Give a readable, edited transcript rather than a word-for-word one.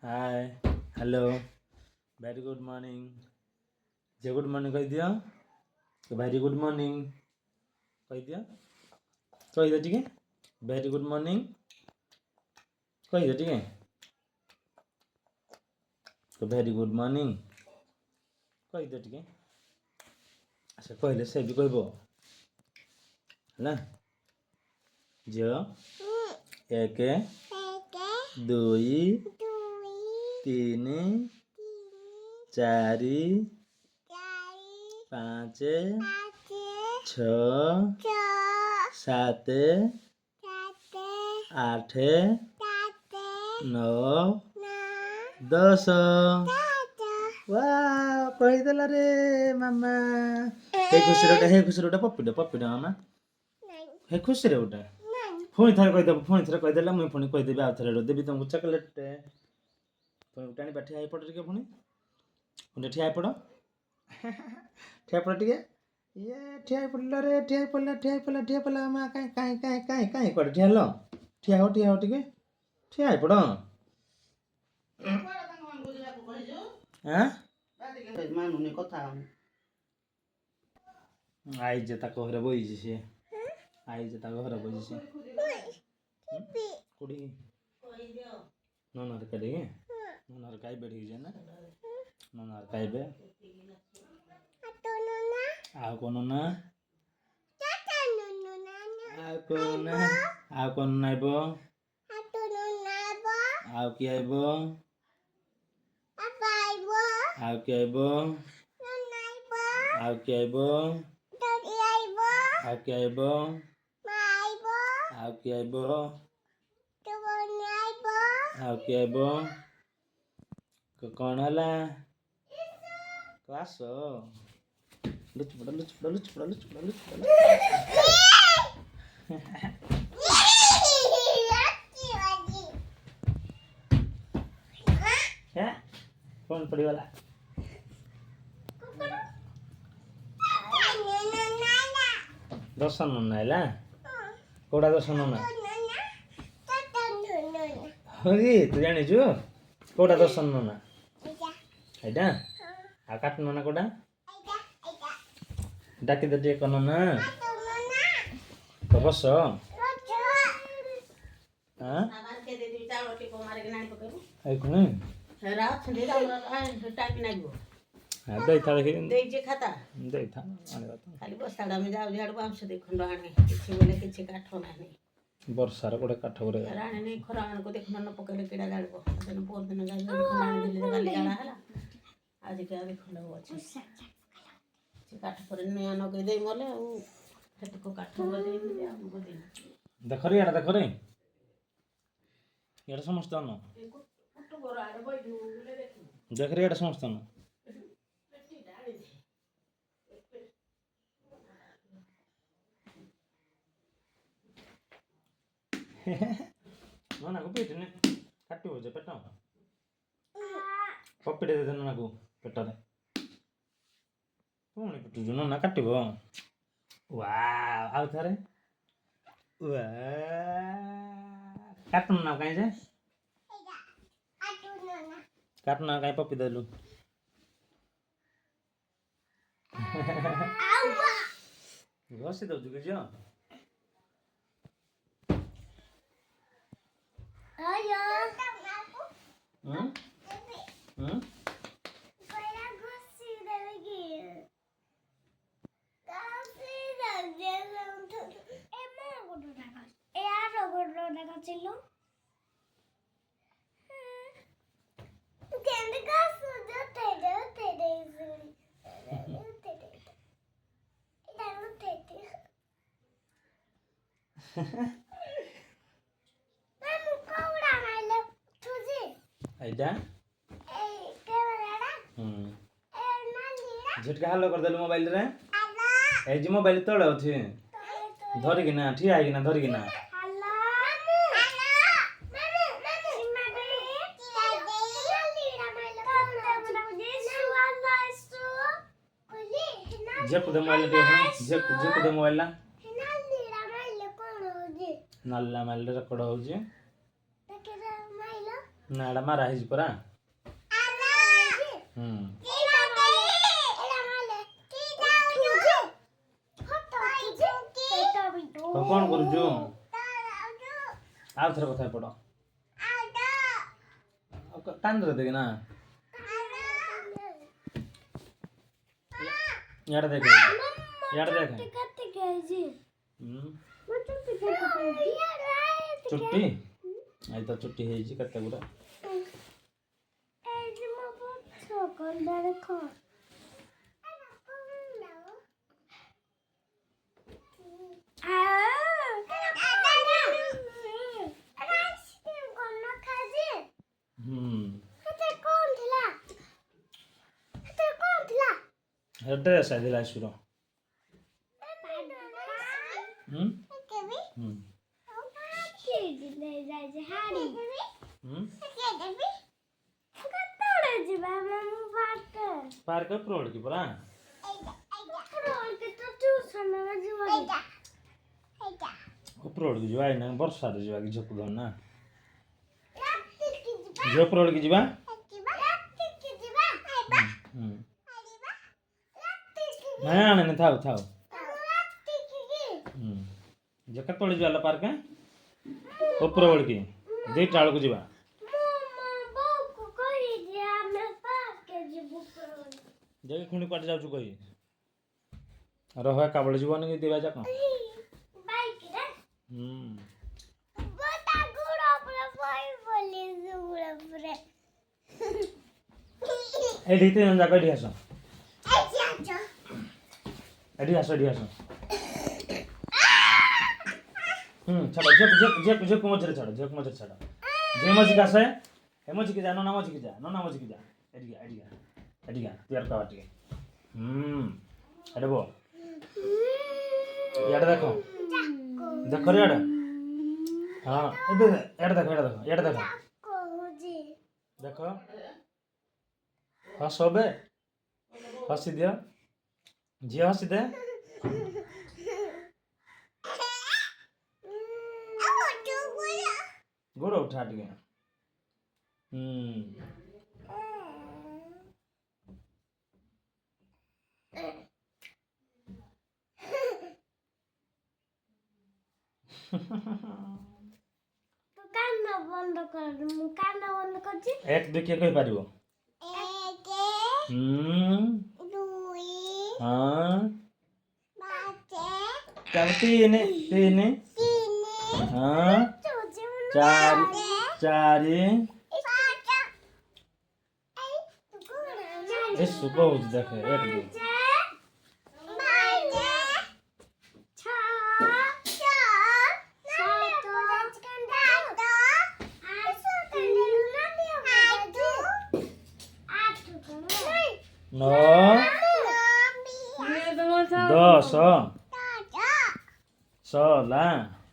हाय hello very good morning जे good morning कह दियो वेरी गुड मॉर्निंग कह दियो ठीक है वेरी गुड मॉर्निंग कह दियो ठीक है तो वेरी गुड मॉर्निंग कह दियो ठीक है अच्छा कहले से भी कहब है झील एक दुई तीन चारि पाँच छ सात आठ नौ 10 वाह कहीदेला रे मामा हे खुशी रोटा पप्पी मामा हे खुशी रे गोटे पुणी थे कहीदेला मुझे पुणी कहीदेवी आउ थे देवी तुमको चॉकलेट टाणी ठिया पड़ टे पुणी पुणी ठिया पड़ ठिया पड़ टे ये ठिया पड़ला रे ठिया पड़ला माँ कहीं कहीं कहीं कहीं कहीं कड़े ठिया हो टे ठिया पड़ आई जे ताको घरे बइछि से आई जे ताको घरे बइछि से कुड़ी ननर कड़ी ननर काई बैठ गई ना ननर काई बे आ कोन ना आ कोन नाइबो आ की आइबो आ की आइबो आ की आइबो आ की आइबो आ की आइबो आ की आइबो कौन हला तो आसो लुच पड़ा कौन पड़ी वाला दर्शन नाइला कोड़ा दर्शन ना होगी तू जानिछु कोड़ा दर्शन ना एटा आ काट ना कोड़ा डाकी दे कन ना तो बस हां आई कोन रा छंदे टाकी नागो हां दे था देखि दे जे खाता दे था आने बात खाली बसाड़ा में जाउ झाड़ बांस दे खंड आने किछि बोले किछि काठ नाही वर्षार कोड़े काठ गोरे राणे नहीं खरा आन को देख न पकड़े केडा गाड़बो दिन पोर दिन गाड़ी खंड दिले गाली गाड़ा हला आज के आगे खंड हो अछि से काठ पर ने न के दे मले हेत को काठ हो दे आ को दे देख रे एड़ा समस्त न पुटो गोरा आड़े बैठू ले देख रे एड़ा समस्त न ना को पेट ने काटी हो जे पेट पप्पी दे देना ना को पेट रे पुणी पेट जो ना काटिबो वाह आउ थारे वाह काटन ना काई जे काटना काई पप्पी देलु घसी दउ जुके जो आयो कोइला घसी देबेगी काफी दे ए मो गोडो डाका ए आरो गोडो डाका चिल्लो केंदे कासु जो ते दे आइडा ए कैमरा झटका हालो कर देलु मोबाइल रे ए जी मोबाइल तोड़ अछि धरि कि ना ठिया कि ना धरि कि ना जेप दे मोबाइल दे जेप दे मोबाइल ना नल्ला माइल रेकॉर्ड हो जे ନାଡ଼ା ମାରା ହେଇଛି ପରା। କଣ କରୁଛୁ? ଆଉ ଥରେ କଥା ପଡ଼ କାନ୍ଦରେ ଦେଖ ନା ଇଆଡ଼େ ଦେଖ ଇଆଡ଼େ ଦେଖ ଚୁଟି ଆଜି ତ ଚୁଟି ହେଇଛି କେତେ ଗୁଡ଼ା ଡ୍ରେସ୍ ଆଇଥିଲା ଆସୁର ପାର୍କ ପ୍ରୋଡ଼ କି ପରା ପ୍ରୋଡ଼ କି ଯିବା ଏଇନା ବର୍ଷାରେ ଯିବା କି ଝକୁ ଧର ନା ଝିଅ ପ୍ରୋଡ଼ କି ଯିବା ନାଇଁ ଆଣେନି ଥାଉ ଥାଉ ଯେ କେତେବେଳେ ଯିବା ପାର୍କ ଉପର ବେଳକି 2ଟା ବେଳକୁ ଯିବା ଯାଇକି ପୁଣି କୁଆଡ଼େ ଯାଉଛୁ କହି ରହ ଏକା ବେଳେ ଯିବନି କି ଦିବା ଯାକ ଏଇଠି 3 ଜଣ ଯାକ ଏଠି ଆସ ଏଠି ଆସ ଛାଡ଼ ଝିଅକୁ ମଝିରେ ଛାଡ଼ ଝିଅ ମଝିକି ଆସେ ଏ ମଝିକି ଯା ନନା ମଝିକି ଯା ଏଠିକା ତିଆର କବା ଟିକେ ଏଠି ବୋ ଇଆଡ଼େ ଦେଖ ଇଆଡ଼େ ହଁ ଇଆଡ଼େ ଦେଖ ହସ ବେ ହସି ଦିଅ ଝିଅ ହସି ଦେ ଗୋଡ଼ ଉଠା ଟିକେ ଏକ ଦୁଇ କିଏ କହିପାରିବ ତିନି ଚାରି ବହୁତ ଦେଖେ 1 2 9 10 16